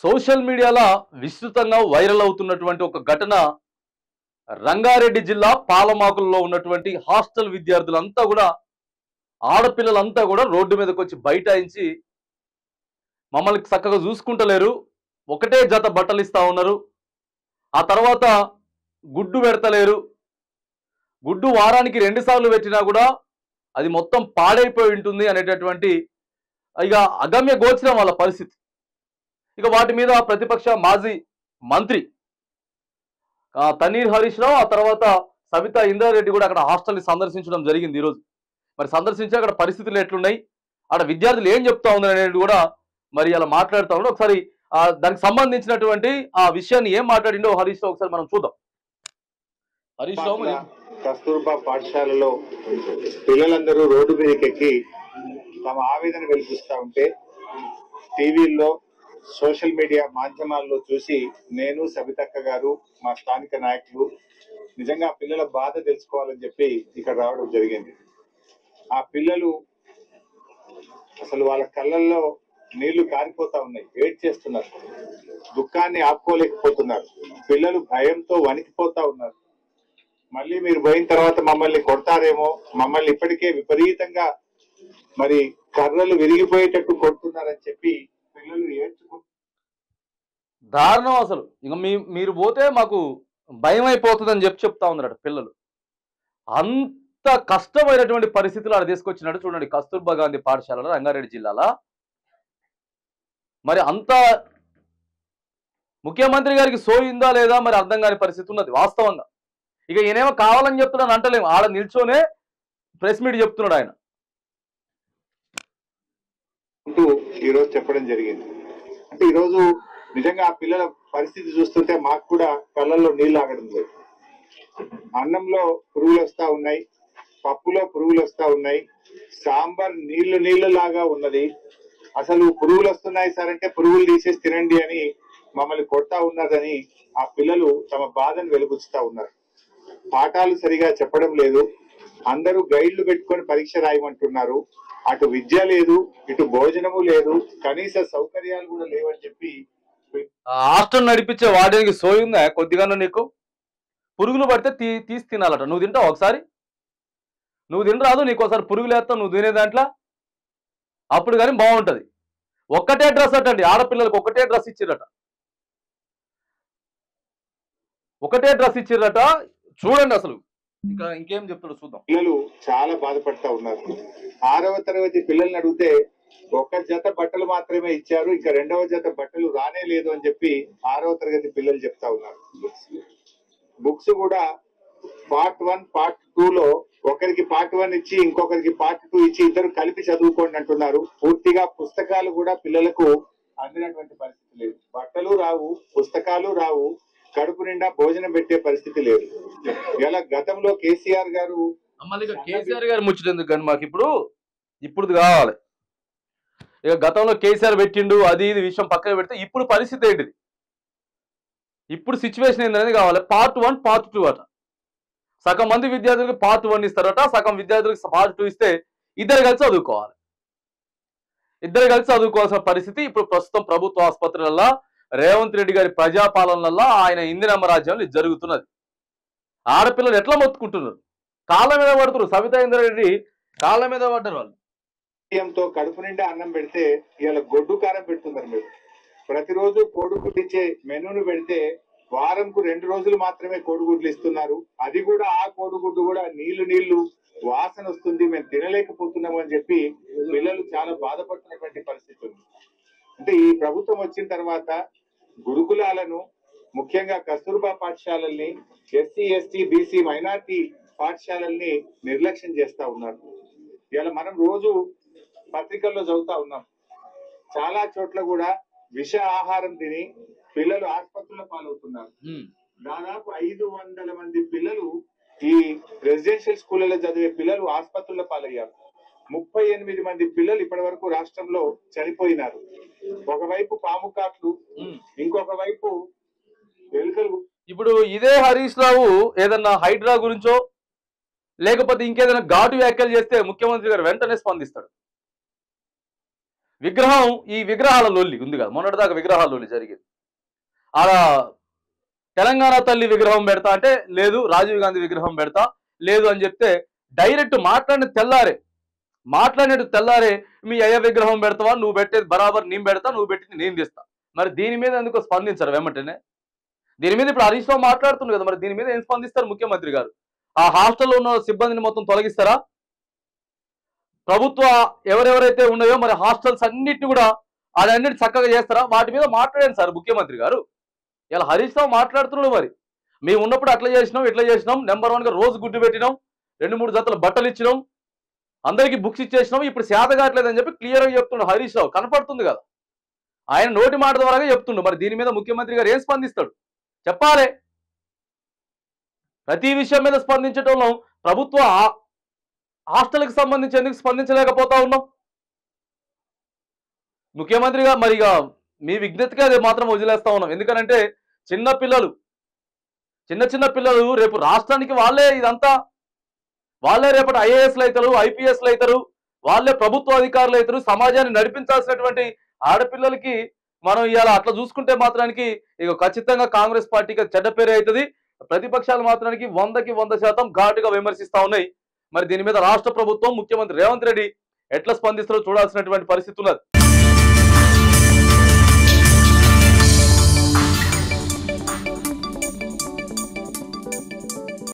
Social మీడియాలో విస్తృతంగా viral అవుతున్నటువంటి ఒక ఘటన రంగారెడ్డి జిల్లా పాలమాకుల్లో ఉన్నటువంటి హాస్టల్ విద్యార్థులంతా కూడా ఆడపిల్లలంతా కూడా రోడ్డు మీదకి వచ్చి బైఠాయించి మమ్మల్ని చక్కగా చూసుకుంటలేరు, ఒకటే జత బట్టలు ఇస్తా ఉన్నారు, ఆ తర్వాత గుడ్డు పెడతలేరు, గుడ్డు వారానికి 2 సార్లు పెట్టినా కూడా అది మొత్తం పాడైపోయి ఉంటుంది అనేటటువంటి ఇక అగమ్య గోచరం వాళ్ళ పరిస్థితి. ఇక వాటి మీద ప్రతిపక్ష మాజీ మంత్రి తన్నీర్ హరీష్ రావు, ఆ తర్వాత సబితా ఇంద్రారెడ్డి కూడా అక్కడ హాస్టల్ని సందర్శించడం జరిగింది ఈరోజు. మరి సందర్శించి అక్కడ పరిస్థితులు ఎట్లున్నాయి, అక్కడ విద్యార్థులు ఏం చెప్తా ఉన్నారు అనేది కూడా మరి అలా మాట్లాడుతూ ఉన్నారు. ఒకసారి దానికి సంబంధించినటువంటి ఆ విషయాన్ని ఏం మాట్లాడిండో హరీష్ రావు ఒకసారి మనం చూద్దాం. హరీష్ రావు, కస్తూర్బా పాఠశాలలో పిల్లలందరూ రోడ్డు మీదకి ఎక్కి తమ ఆవేదన వెలిపిస్తా ఉంటే టీవీల్లో సోషల్ మీడియా మాధ్యమాల్లో చూసి నేను, సబితక్క గారు, మా స్థానిక నాయకులు నిజంగా పిల్లల బాధ తెలుసుకోవాలని చెప్పి ఇక్కడ రావడం జరిగింది. ఆ పిల్లలు అసలు వాళ్ళ కళ్ళల్లో నీళ్లు కారిపోతా ఉన్నాయి, ఏడ్ చేస్తున్నారు, దుఃఖాన్ని ఆపుకోలేకపోతున్నారు. పిల్లలు భయంతో వణికిపోతా ఉన్నారు. మళ్ళీ మీరు పోయిన తర్వాత మమ్మల్ని కొడతారేమో, మమ్మల్ని ఇప్పటికే విపరీతంగా మరి కర్రలు విరిగిపోయేటట్టు కొడుతున్నారని చెప్పి పిల్లలు ఏడ్చుకుంటారు. దారుణం అసలు. ఇక మీరు పోతే మాకు భయం అయిపోతుందని చెప్తా ఉన్నారు పిల్లలు. అంత కష్టమైనటువంటి పరిస్థితులు ఆడ తీసుకొచ్చినట్టు చూడండి. కస్తూర్బా గాంధీ పాఠశాలలో రంగారెడ్డి జిల్లాలో మరి అంత ముఖ్యమంత్రి గారికి సోయిందా లేదా మరి అర్థం కాని పరిస్థితి ఉన్నది వాస్తవంగా. ఇక ఈయనేమో కావాలని చెప్తున్నాను అంటలేము, ఆడ నిల్చోనే ప్రెస్ మీట్ చెప్తున్నాడు ఆయన. ఈరోజు చెప్పడం జరిగింది. అంటే ఈరోజు నిజంగా ఆ పిల్లల పరిస్థితి చూస్తుంటే మాకు కూడా కళ్ళల్లో నీళ్ళు ఆగడం లేదు. అన్నంలో పురుగులు వస్తా ఉన్నాయి, పప్పులో పురుగులు వస్తా ఉన్నాయి, సాంబార్ నీళ్లు లాగా ఉన్నది. అసలు పురుగులు వస్తున్నాయి సార్ అంటే పురుగులు తీసేసి తినండి అని మమ్మల్ని కొడతా ఉన్నదని ఆ పిల్లలు తమ బాధను వెలుగుచ్చుతా ఉన్నారు. పాఠాలు సరిగా చెప్పడం లేదు, అందరూ గైడ్లు పెట్టుకొని పరీక్ష రాయమంటున్నారు. అటు విద్య లేదు, ఇటు భోజనము లేదు, కనీస సౌకర్యాలు కూడా లేవని చెప్పి హాస్టల్ నడిపించే వాడికి సోయిందా కొద్దిగానో? నీకు పురుగులు పడితే తీసి తినాలట. నువ్వు తింటావు ఒకసారి? నువ్వు తినరాదు, నీకు ఒకసారి పురుగులు వేస్తావు నువ్వు తినే దాంట్లో, అప్పుడు కానీ బాగుంటది. ఒక్కటే డ్రెస్ అటండి, ఆడపిల్లలకు ఒకటే డ్రెస్ ఇచ్చిరట, ఒకటే డ్రెస్ ఇచ్చిరట. చూడండి అసలు ఇంకేం చెప్తాడు చూద్దాం. పిల్లలు చాలా బాధపడతా ఉన్నారు. 6వ తరగతి పిల్లల్ని అడిగితే ఒక జత బట్టలు మాత్రమే ఇచ్చారు, ఇంకా 2వ జత బట్టలు రానే లేదు అని చెప్పి 6వ తరగతి పిల్లలు చెప్తా ఉన్నారు. బుక్స్ కూడా పార్ట్ 1 పార్ట్ 2లో ఒకరికి పార్ట్ 1 ఇచ్చి ఇంకొకరికి పార్ట్ 2 ఇచ్చి ఇద్దరు కలిపి చదువుకోండి అంటున్నారు. పూర్తిగా పుస్తకాలు కూడా పిల్లలకు అందినటువంటి పరిస్థితి లేదు. బట్టలు రావు, పుస్తకాలు రావు, కడుపు నిండా భోజనం పెట్టే పరిస్థితి లేదు. ఇలా గతంలో కేసీఆర్ గారు ముచ్చటెందుకు కానీ మాకు ఇప్పుడు కావాలి. ఇక గతంలో కేసీఆర్ పెట్టిండు అది ఇది విషయం పక్కన పెడితే ఇప్పుడు పరిస్థితి ఏంటిది, ఇప్పుడు సిచ్యువేషన్ ఏంటనేది కావాలి. పార్ట్ 1 పార్ట్ 2 అట. సగం మంది విద్యార్థులకు పార్ట్ 1 ఇస్తారట, సగం విద్యార్థులకు పార్ట్ 2 ఇస్తే ఇద్దరు కలిసి చదువుకోవాలి. ఇద్దరు కలిసి చదువుకోవాల్సిన పరిస్థితి ఇప్పుడు ప్రస్తుతం ప్రభుత్వ ఆసుపత్రులలో రేవంత్ రెడ్డి గారి ప్రజాపాలనలో ఆయన ఇందిరమ్మ రాజ్యంలో జరుగుతున్నది. ఆడపిల్లలు ఎట్లా మొత్తుకుంటున్నారు, కాళ్ళ మీద పడుతున్నారు. సబితా ఇంద్రారెడ్డి కాళ్ళ మీద పడ్డారు వాళ్ళు. తో కడుపు నిండా అన్నం పెడితే ఇవాళ గొడ్డు కారం పెడుతున్నారు. మీరు ప్రతిరోజు కోడిగుడ్లు ఇచ్చే మెనూను పెడితే వారంకు 2 రోజులు మాత్రమే కోడిగుడ్లు ఇస్తున్నారు. అది కూడా ఆ కోడిగుడ్డు కూడా నీళ్లు వాసన వస్తుంది, మేము తినలేకపోతున్నాము అని చెప్పి పిల్లలు చాలా బాధపడుతున్నటువంటి పరిస్థితి ఉంది. అంటే ఈ ప్రభుత్వం వచ్చిన తర్వాత గురుకులాలను, ముఖ్యంగా కస్తూర్బా పాఠశాలల్ని, ఎస్సీ ఎస్టీ బీసీ మైనార్టీ పాఠశాలల్ని నిర్లక్ష్యం చేస్తా ఉన్నారు. ఇలా మనం రోజు పత్రికల్లో చదువుతా ఉన్నాం, చాలా చోట్ల కూడా విష ఆహారం తిని పిల్లలు ఆసుపత్రుల పాలవుతున్నారు. దాదాపు 500 మంది పిల్లలు ఈ రెసిడెన్షియల్ స్కూళ్ళలో చదివే పిల్లలు ఆసుపత్రుల పాలయ్యారు. 38 మంది పిల్లలు ఇప్పటి వరకు రాష్ట్రంలో చనిపోయినారు. ఒకవైపు పాము కాట్లు, ఇంకొక వైపు ఎలుకలు. ఇప్పుడు ఇదే హరీష్ రావు ఏదన్నా హైడ్రా గురించో లేకపోతే ఇంకేదైనా ఘాటు వ్యాఖ్యలు చేస్తే ముఖ్యమంత్రి గారు వెంటనే స్పందిస్తాడు. విగ్రహం ఈ విగ్రహాల లొల్లి ఉంది కదా, మొన్నటిదాకా విగ్రహాల లొల్లి జరిగింది. ఆడ తెలంగాణ తల్లి విగ్రహం పెడతా అంటే లేదు, రాజీవ్ గాంధీ విగ్రహం పెడతా లేదు అని చెప్తే డైరెక్ట్ మాట్లాడినట్టు తెల్లారే మీ అయ్య విగ్రహం పెడతావా, నువ్వు పెట్టేది బరాబర్ నేను పెడతా, నువ్వు పెట్టింది నేను తీస్తా. మరి దీని మీద ఎందుకు స్పందించరు వెంటనే? దీని మీద ఇప్పుడు హరీష్ రావు మాట్లాడుతుంది కదా, మరి దీని మీద ఏం స్పందిస్తారు ముఖ్యమంత్రి గారు? ఆ హాస్టల్లో ఉన్న సిబ్బందిని మొత్తం తొలగిస్తారా? ప్రభుత్వ ఎవరెవరైతే ఉన్నాయో మరి హాస్టల్స్ అన్నిటిని కూడా అన్నిటి చక్కగా చేస్తారా? వాటి మీద మాట్లాడండి సార్ ముఖ్యమంత్రి గారు. ఇలా హరీష్ రావు మాట్లాడుతున్నాడు. మరి మేము ఉన్నప్పుడు అట్లా చేసినాం ఇట్లా చేసినాం, నెంబర్ 1గా రోజు గుడ్డు పెట్టినాం, 2-3 జతలు బట్టలు ఇచ్చినాం, అందరికీ బుక్స్ ఇచ్చేసినాం, ఇప్పుడు సేత కావట్లేదని చెప్పి క్లియర్గా చెప్తున్నాడు హరీష్ రావు. కనపడుతుంది కదా, ఆయన నోటి మాట ద్వారాగా చెప్తుండు. మరి దీని మీద ముఖ్యమంత్రి గారు ఏం స్పందిస్తాడు చెప్పాలి. ప్రతి విషయం మీద స్పందించడంలో ప్రభుత్వ హాస్టల్కి సంబంధించి ఎందుకు స్పందించలేకపోతా ఉన్నాం? ముఖ్యమంత్రిగా మరిగా మీ విజ్ఞతగా అది మాత్రం వదిలేస్తా ఉన్నాం. ఎందుకనంటే చిన్న పిల్లలు రేపు రాష్ట్రానికి వాళ్ళే రేపటి ఐఏఎస్లు అవుతారు, ఐపీఎస్లు అవుతారు, వాళ్ళే ప్రభుత్వ అధికారులు అవుతారు. సమాజాన్ని నడిపించాల్సినటువంటి ఆడపిల్లలకి మనం ఇవాళ అట్లా చూసుకుంటే మాత్రానికి ఇక ఖచ్చితంగా కాంగ్రెస్ పార్టీకి చెడ్డ పేరు అవుతుంది. ప్రతిపక్షాలు మాత్రానికి 100కి 100% ఘాటుగా విమర్శిస్తా ఉన్నాయి. మరి దీని మీద రాష్ట్ర ప్రభుత్వం ముఖ్యమంత్రి రేవంత్ రెడ్డి ఎట్లా స్పందిస్తారో చూడాల్సినటువంటి పరిస్థితి ఉన్నది.